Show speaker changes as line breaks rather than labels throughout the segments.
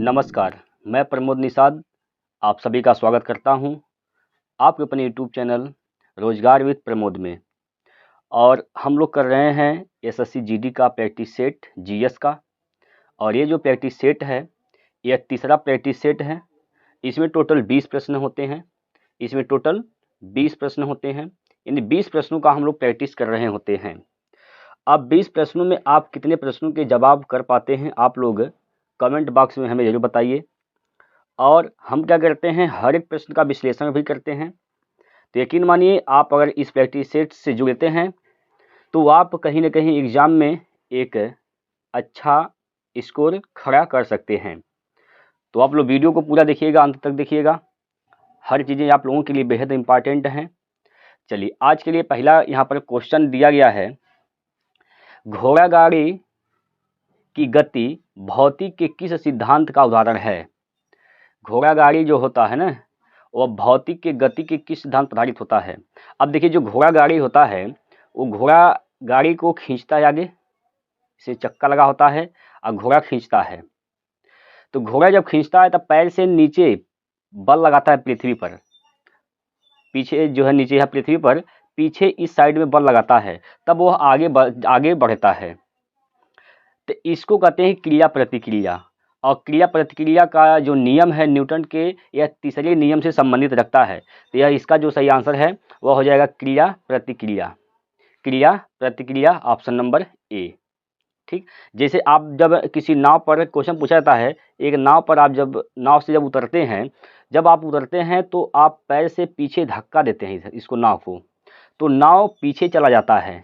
नमस्कार, मैं प्रमोद निषाद आप सभी का स्वागत करता हूं आपके अपने यूट्यूब चैनल रोजगार विद प्रमोद में। और हम लोग कर रहे हैं एसएससी जीडी का प्रैक्टिस सेट जीएस का। और ये जो प्रैक्टिस सेट है यह तीसरा प्रैक्टिस सेट है। इसमें टोटल 20 प्रश्न होते हैं। इन 20 प्रश्नों का हम लोग प्रैक्टिस कर रहे होते हैं। अब 20 प्रश्नों में आप कितने प्रश्नों के जवाब कर पाते हैं आप लोग कमेंट बॉक्स में हमें जरूर बताइए। और हम क्या करते हैं, हर एक प्रश्न का विश्लेषण भी करते हैं। तो यकीन मानिए, आप अगर इस प्रैक्टिस सेट से जुड़ते हैं तो आप कहीं ना कहीं एग्जाम में एक अच्छा स्कोर खड़ा कर सकते हैं। तो आप लोग वीडियो को पूरा देखिएगा, अंत तक देखिएगा। हर चीज़ें आप लोगों के लिए बेहद इंपॉर्टेंट हैं। चलिए, आज के लिए पहला यहाँ पर क्वेश्चन दिया गया है, घोड़ा गाड़ी की गति भौतिक के किस सिद्धांत का उदाहरण है। घोड़ा गाड़ी जो होता है ना, वह भौतिक के गति के किस सिद्धांत पर आधारित होता है। अब देखिए, जो घोड़ा गाड़ी होता है वो घोड़ा गाड़ी को खींचता है, आगे से चक्का लगा होता है और घोड़ा खींचता है। तो घोड़ा जब खींचता है तब पैर से नीचे बल लगाता है पृथ्वी पर, पीछे जो है नीचे है पृथ्वी पर, पीछे इस साइड में बल लगाता है, तब वह आगे बढ़ता है। तो इसको कहते हैं क्रिया प्रतिक्रिया। और क्रिया प्रतिक्रिया का जो नियम है न्यूटन के, यह तीसरे नियम से संबंधित रखता है। तो यह इसका जो सही आंसर है वह हो जाएगा क्रिया प्रतिक्रिया। क्रिया प्रतिक्रिया, ऑप्शन नंबर ए। ठीक, जैसे आप जब किसी नाव पर क्वेश्चन पूछा जाता है, एक नाव पर आप जब नाव से जब उतरते हैं तो आप पैर से पीछे धक्का देते हैं इसको, नाव को, तो नाव पीछे चला जाता है।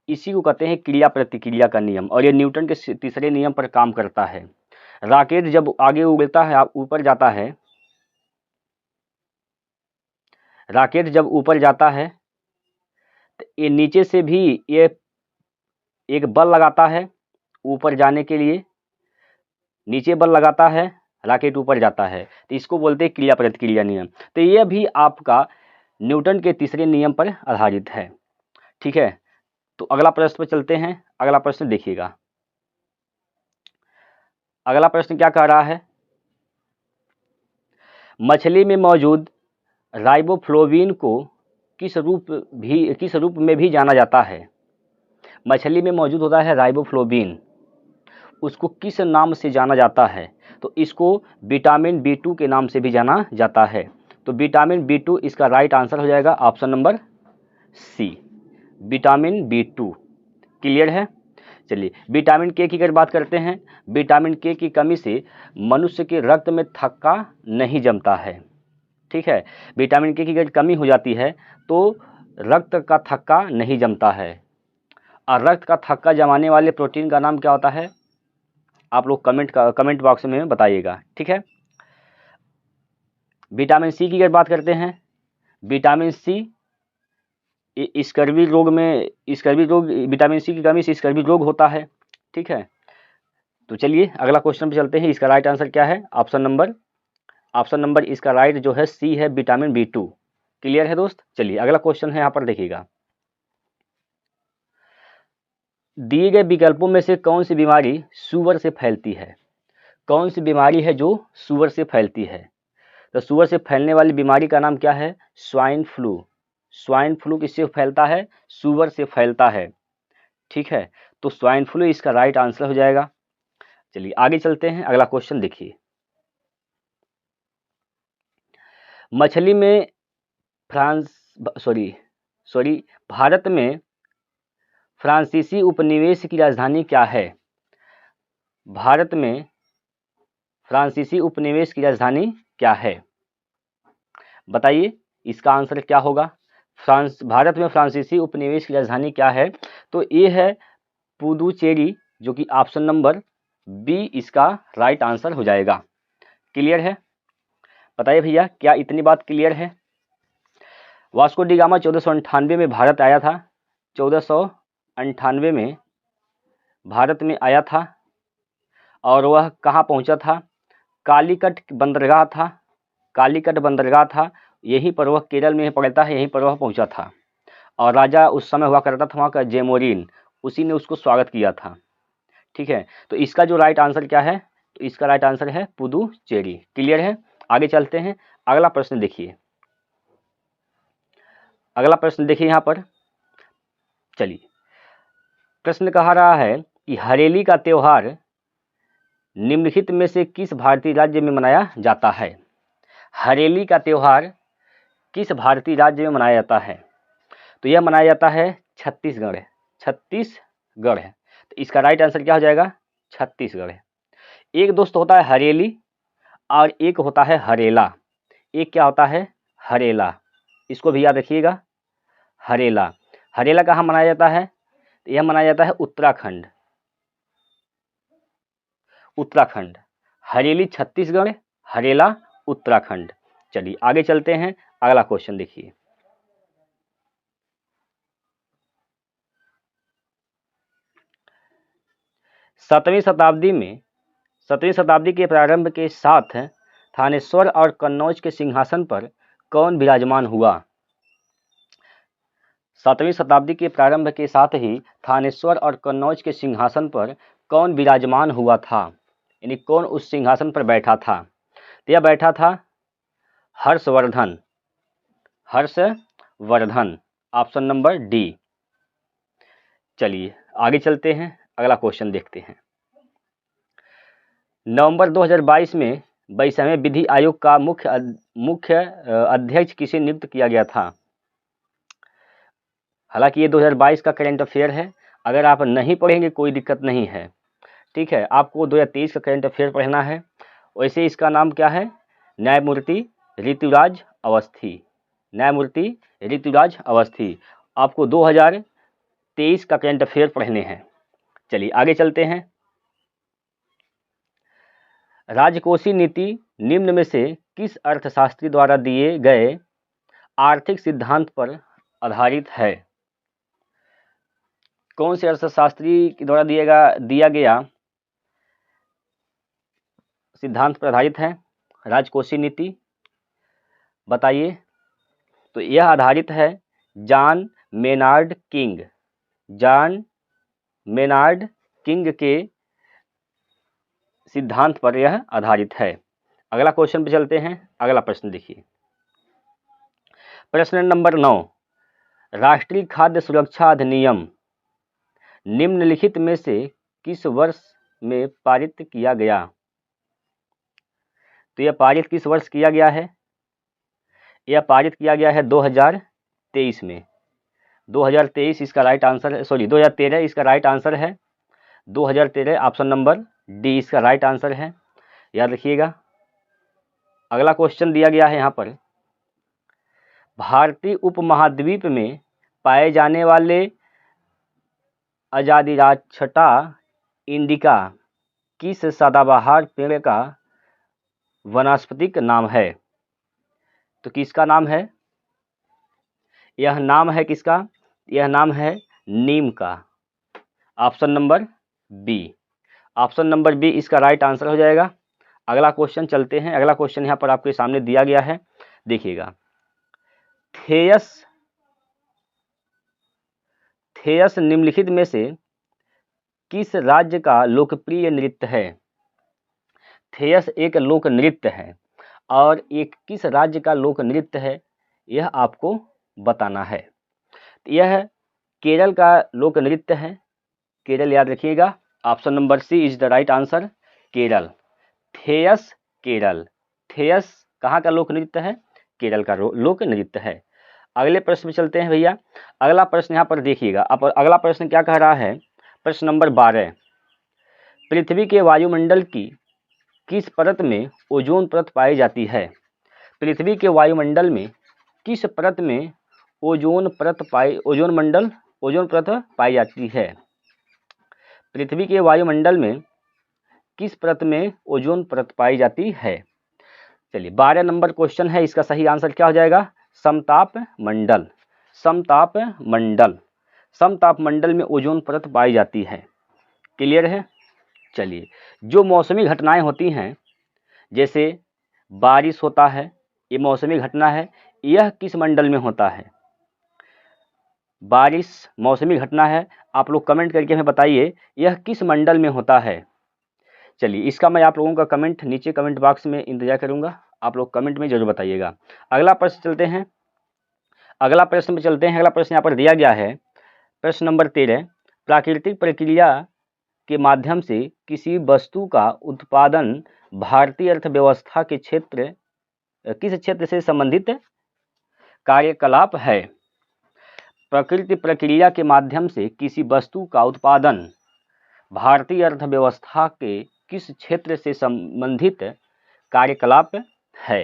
इसी को कहते हैं क्रिया प्रतिक्रिया का नियम, और ये न्यूटन के तीसरे नियम पर काम करता है। रॉकेट जब आगे उड़ता है, ऊपर जाता है, रॉकेट जब ऊपर जाता है तो ये नीचे से भी ये एक बल लगाता है ऊपर जाने के लिए, नीचे बल लगाता है, रॉकेट ऊपर जाता है। तो इसको बोलते हैं क्रिया प्रतिक्रिया नियम। तो ये भी आपका न्यूटन के तीसरे नियम पर आधारित है। ठीक है, तो अगला प्रश्न पर चलते हैं। अगला प्रश्न देखिएगा, अगला प्रश्न क्या कह रहा है, मछली में मौजूद राइबोफ्लोविन को किस रूप में भी जाना जाता है। मछली में मौजूद होता है राइबोफ्लोविन, उसको किस नाम से जाना जाता है। तो इसको विटामिन B2 के नाम से भी जाना जाता है। तो विटामिन B2 इसका राइट आंसर हो जाएगा, option number C, vitamin B2। Clear है। चलिए, विटामिन के की अगर बात करते हैं, विटामिन के की कमी से मनुष्य के रक्त में थक्का नहीं जमता है। ठीक है, विटामिन के की अगर कमी हो जाती है तो रक्त का थक्का नहीं जमता है। और रक्त का थक्का जमाने वाले प्रोटीन का नाम क्या होता है, आप लोग कमेंट बॉक्स में बताइएगा। ठीक है, विटामिन सी की अगर बात करते हैं, विटामिन सी स्कर्वी रोग, विटामिन सी की कमी से स्कर्वी रोग होता है। ठीक है, तो चलिए अगला क्वेश्चन पे चलते हैं। इसका राइट आंसर क्या है, ऑप्शन नंबर इसका राइट जो है सी है, विटामिन B2। क्लियर है दोस्त। चलिए अगला क्वेश्चन है, यहाँ पर देखिएगा, दिए गए विकल्पों में से कौन सी बीमारी सुअर से फैलती है। कौन सी बीमारी है जो सुअर से फैलती है। तो सुअर से फैलने वाली बीमारी का नाम क्या है, स्वाइन फ्लू। स्वाइन फ्लू किससे फैलता है, सुअर से फैलता है। ठीक है, तो स्वाइन फ्लू इसका राइट आंसर हो जाएगा। चलिए आगे चलते हैं, अगला क्वेश्चन देखिए, मछली में भारत में फ्रांसीसी उपनिवेश की राजधानी क्या है। भारत में फ्रांसीसी उपनिवेश की राजधानी क्या है, बताइए इसका आंसर क्या होगा। भारत में फ्रांसीसी उपनिवेश की राजधानी क्या है। तो ये है पुदुचेरी, जो कि ऑप्शन नंबर बी इसका राइट आंसर हो जाएगा। क्लियर है। बताइए भैया, क्या इतनी बात क्लियर है। वास्को डी गामा 1498 में भारत आया था। 1498 में भारत में आया था, और वह कहाँ पहुंचा था, कालीकट बंदरगाह था। कालीकट बंदरगाह था, यहीं पर वह केरल में पड़ता है, यहीं पर वह पहुंचा था। और राजा उस समय हुआ करता था वहाँ का जेमोरिन, उसी ने उसको स्वागत किया था। ठीक है, तो इसका जो राइट आंसर क्या है, तो इसका राइट आंसर है पुदुचेरी। क्लियर है? आगे चलते हैं। अगला प्रश्न देखिए, अगला प्रश्न देखिए यहाँ पर। चलिए, प्रश्न कहा रहा है कि हरेली का त्योहार निम्नलिखित में से किस भारतीय राज्य में मनाया जाता है? हरेली का त्योहार किस भारतीय राज्य में मनाया जाता है? तो यह मनाया जाता है छत्तीसगढ़। छत्तीसगढ़ है, तो इसका राइट आंसर क्या हो जाएगा? छत्तीसगढ़ है। एक दोस्त होता है हरेली और एक होता है हरेला। एक क्या होता है? हरेला। इसको भी याद रखिएगा, हरेला। हरेला कहाँ मनाया जाता है? तो यह मनाया जाता है उत्तराखंड। उत्तराखंड। हरेली छत्तीसगढ़, हरेला उत्तराखंड। चलिए आगे चलते हैं। अगला क्वेश्चन देखिए, सत्रहवीं शताब्दी के प्रारंभ के साथ थानेश्वर और कन्नौज के सिंहासन पर कौन विराजमान हुआ? 7वीं शताब्दी के प्रारंभ के साथ ही थानेश्वर और कन्नौज के सिंहासन पर कौन विराजमान हुआ था? यानी कौन उस सिंहासन पर बैठा था? तो यह बैठा था Harshvardhan. Harshvardhan, option number D. चलिए आगे चलते हैं, अगला क्वेश्चन देखते हैं। नवंबर 2022 में 22वें विधि आयोग का मुख्य अध्यक्ष किसे नियुक्त किया गया था? हालांकि ये 2022 का करंट अफेयर है, अगर आप नहीं पढ़ेंगे कोई दिक्कत नहीं है, ठीक है। आपको 2023 का करंट अफेयर पढ़ना है। वैसे इसका नाम क्या है? न्यायमूर्ति ऋतुराज अवस्थी। न्यायमूर्ति ऋतुराज अवस्थी। आपको 2023 का करंट अफेयर पढ़ने हैं। चलिए आगे चलते हैं। राजकोषीय नीति निम्न में से किस अर्थशास्त्री द्वारा दिए गए आर्थिक सिद्धांत पर आधारित है? कौन से अर्थशास्त्री के द्वारा दिया गया सिद्धांत पर आधारित है राजकोषीय नीति? बताइए। तो यह आधारित है John Maynard king. John Maynard king के सिद्धांत पर यह आधारित है। अगला क्वेश्चन पे चलते हैं। अगला प्रश्न देखिए, प्रश्न नंबर 9, राष्ट्रीय खाद्य सुरक्षा अधिनियम निम्नलिखित में से किस वर्ष में पारित किया गया? तो यह पारित किस वर्ष किया गया है? यह पारित किया गया है 2023 में। 2023 इसका राइट आंसर है, सॉरी 2013 इसका राइट आंसर है। 2013 ऑप्शन नंबर डी इसका राइट आंसर है, याद रखिएगा। अगला क्वेश्चन दिया गया है यहाँ पर, भारतीय उपमहाद्वीप में पाए जाने वाले अजादिराक्षटा इंडिका किस सदाबहार पेड़ का वनस्पतिक नाम है? तो किसका नाम है? यह नाम है किसका? यह नाम है नीम का। Option number B. Option number B इसका राइट आंसर हो जाएगा। अगला क्वेश्चन चलते हैं। अगला क्वेश्चन यहाँ पर आपके सामने दिया गया है, देखिएगा। थेयस निम्नलिखित में से किस राज्य का लोकप्रिय नृत्य है? थेयस एक लोक नृत्य है और एक किस राज्य का लोक नृत्य है यह आपको बताना है। यह केरल का लोक नृत्य है। केरल, याद रखिएगा। Option number C is the right answer, Kerala. थेयस केरल। थेयस कहाँ का लोक नृत्य है? केरल का लोक नृत्य है। अगले प्रश्न में चलते हैं भैया। अगला प्रश्न यहाँ पर देखिएगा। अब अगला प्रश्न क्या कह रहा है? प्रश्न नंबर 12, पृथ्वी के वायुमंडल की किस परत में ओजोन परत पाई जाती है? पृथ्वी के वायुमंडल में किस परत में ओजोन परत पाई जाती है? पृथ्वी के वायुमंडल में किस परत में ओजोन परत पाई जाती है? चलिए 12 नंबर क्वेश्चन है, इसका सही आंसर क्या हो जाएगा? समताप मंडल। समताप मंडल। समताप मंडल में ओजोन परत पाई जाती है। क्लियर है? चलिए, जो मौसमी घटनाएं होती हैं, जैसे बारिश होता है, ये मौसमी घटना है, यह किस मंडल में होता है? बारिश मौसमी घटना है, आप लोग कमेंट करके हमें बताइए यह किस मंडल में होता है। चलिए, इसका मैं आप लोगों का कमेंट नीचे कमेंट बॉक्स में इंतजार करूंगा, आप लोग कमेंट में जरूर बताइएगा। अगला प्रश्न चलते हैं, अगला प्रश्न में चलते हैं। अगला प्रश्न यहाँ पर दिया गया है, प्रश्न नंबर 13, प्राकृतिक प्रक्रिया के माध्यम से किसी वस्तु का उत्पादन भारतीय अर्थव्यवस्था के क्षेत्र किस क्षेत्र से संबंधित कार्यकलाप है? प्राकृतिक प्रक्रिया के माध्यम से किसी वस्तु का उत्पादन भारतीय अर्थव्यवस्था के किस क्षेत्र से संबंधित कार्यकलाप है?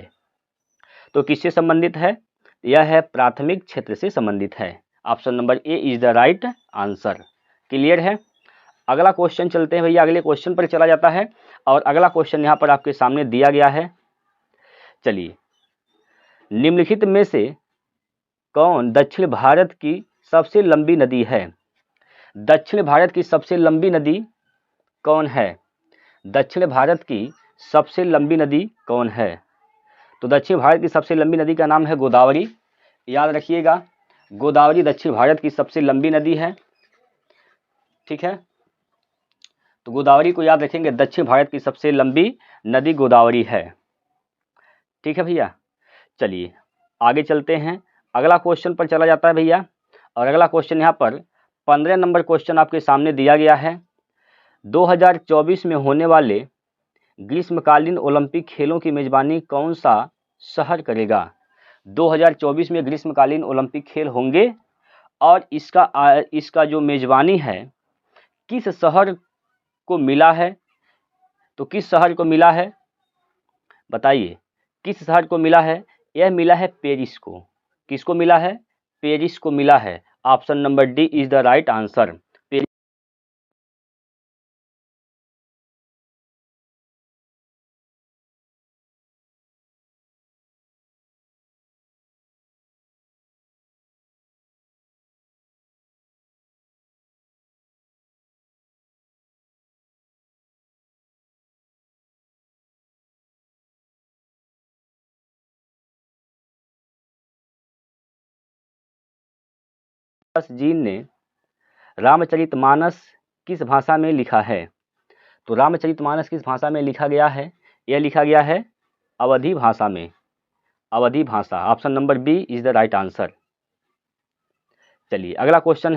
तो किससे संबंधित है? यह है प्राथमिक क्षेत्र से संबंधित है। Option number A is the right answer. Clear है? अगला क्वेश्चन चलते हैं भैया, अगले क्वेश्चन पर चला जाता है और अगला क्वेश्चन यहाँ पर आपके सामने दिया गया है। चलिए, निम्नलिखित में से कौन दक्षिण भारत की सबसे लंबी नदी है? दक्षिण भारत की सबसे लंबी नदी कौन है? दक्षिण भारत की सबसे लंबी नदी कौन है? तो दक्षिण भारत की सबसे लंबी नदी का नाम है गोदावरी। याद रखिएगा, गोदावरी दक्षिण भारत की सबसे लंबी नदी है। ठीक है, तो गोदावरी को याद रखेंगे, दक्षिण भारत की सबसे लंबी नदी गोदावरी है। ठीक है भैया, चलिए आगे चलते हैं। अगला क्वेश्चन पर चला जाता है भैया, और अगला क्वेश्चन यहाँ पर 15 नंबर क्वेश्चन आपके सामने दिया गया है। 2024 में होने वाले ग्रीष्मकालीन ओलंपिक खेलों की मेजबानी कौन सा शहर करेगा? 2024 में ग्रीष्मकालीन ओलंपिक खेल होंगे और इसका जो मेजबानी है किस शहर को मिला है? तो किस शहर को मिला है बताइए, किस शहर को मिला है? यह मिला है पेरिस को। किसको मिला है? पेरिस को मिला है। Option number D is the right answer. जी ने रामचरितमानस किस भाषा में लिखा है? तो रामचरितमानस किस भाषा में लिखा गया है? यह लिखा गया है अवधी भाषा में। अवधी भाषा, option number B is the right answer. चलिए अगला क्वेश्चन,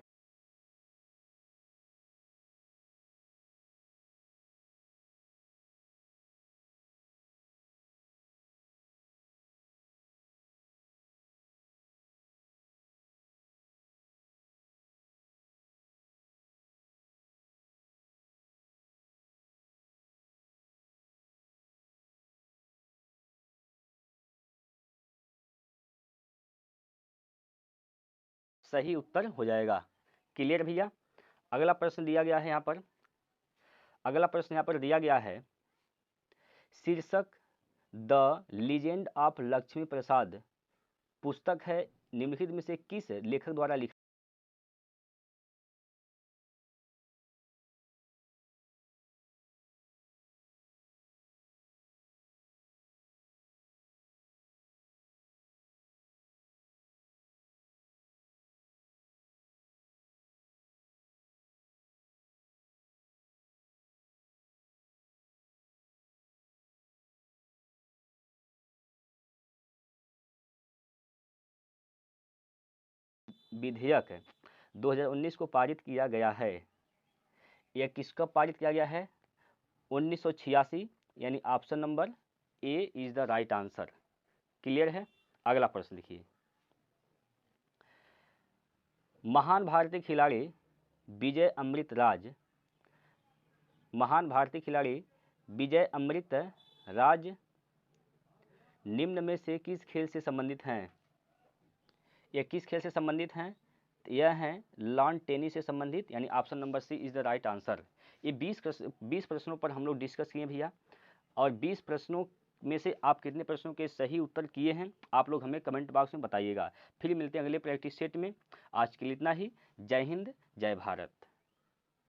सही उत्तर हो जाएगा। क्लियर भैया? अगला प्रश्न दिया गया है यहाँ पर, अगला प्रश्न यहाँ पर दिया गया है, शीर्षक द लीजेंड ऑफ लक्ष्मी प्रसाद पुस्तक है निम्नलिखित में से किस लेखक द्वारा लिखा? विधेयक 2019 को पारित किया गया है। यह किसका पारित किया गया है? 1986, यानी option number A is the right answer. Clear है? अगला प्रश्न लिखिए, महान भारतीय खिलाड़ी विजय अमृतराज, महान भारतीय खिलाड़ी विजय अमृतराज निम्न में से किस खेल से संबंधित हैं? यह किस खेल से संबंधित हैं? यह है लॉन टेनिस से संबंधित, यानी option number C is the right answer. ये 20 प्रश्नों पर हम लोग डिस्कस किए भैया, और 20 प्रश्नों में से आप कितने प्रश्नों के सही उत्तर किए हैं आप लोग हमें कमेंट बॉक्स में बताइएगा। फिर मिलते हैं अगले प्रैक्टिस सेट में। आज के लिए इतना ही। जय हिंद, जय भारत।